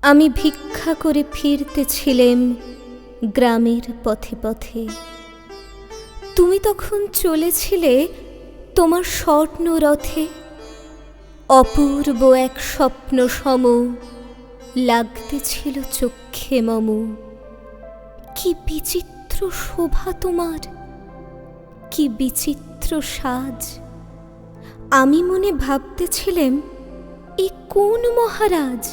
আমি ভিক্ষা করে ফিরতেছিলেম গ্রামের পথে পথে। তুমি তখন চলেছিলে তোমার স্বর্ণরথে। অপূর্ব এক স্বপ্ন সম লাগতেছিল চক্ষে মম। কি বিচিত্র শোভা তোমার, কি বিচিত্র সাজ। আমি মনে ভাবতেছিলেম, এ কোন মহারাজ।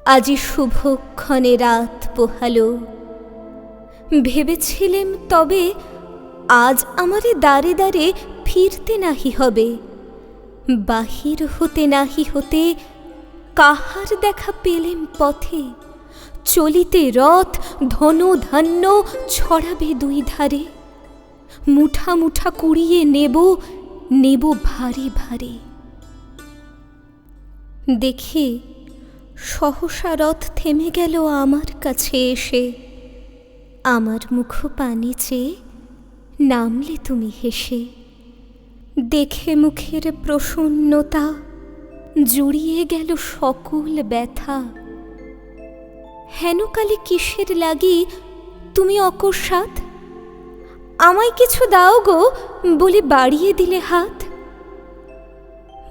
আজি শুভক্ষণে রাত পোহালো। ভেবেছিলেম তবে আজ আমারে দ্বারে দ্বারে ফিরতে নাহি হবে। বাহির হতে নাহি হতে কাহার দেখা পেলেম পথে। চলিতে রথ ধনু ধান্য ছড়াবে দুই ধারে। মুঠা মুঠা কুড়িয়ে নেব, নেব ভারে ভারে। দেখি সহসা রথ থেমে গেল আমার কাছে এসে। আমার মুখ পানে চেয়ে নামলে তুমি হেসে। দেখে মুখের প্রসন্নতা জুড়িয়ে গেল সকল ব্যথা। হেনকালে কিসের লাগি তুমি অকস্মাৎ? আমায় কিছু দাও গো বলে বাড়িয়ে দিলে হাত।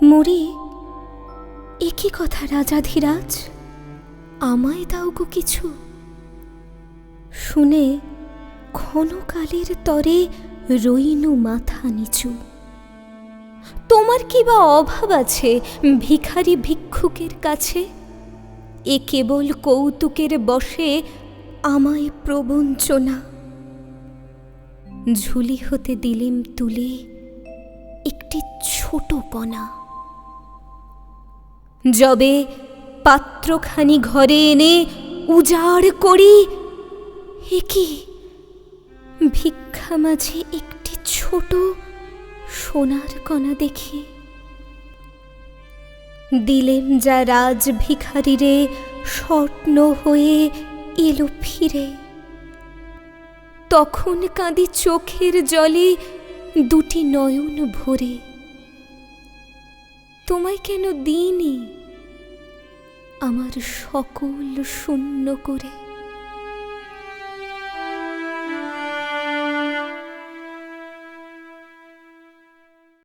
মরি, এ কি কথা রাজাধিরাজ, আমায় দাও গো কিছু? শুনে ক্ষণকালের তরে রইনু মাথা নিচু। তোমার কি বা অভাব আছে ভিখারি ভিক্ষুকের কাছে? এ কেবল কৌতুকের বশে আমায় প্রবঞ্চনা। ঝুলি হতে দিলেম তুলে একটি ছোট কণা। যবে পাত্রখানি ঘরে এনে উজাড় করি, এ কি ভিক্ষা মাঝে একটি ছোট সোনার কণা দেখি। দিলেম যা রাজ ভিখারিরে স্বপ্ন হয়ে এলো ফিরে। তখন কাঁদি চোখের জলে দুটি নয়ন ভরে। তোমায় কেন দিইনি আমার সকল শূন্য করে?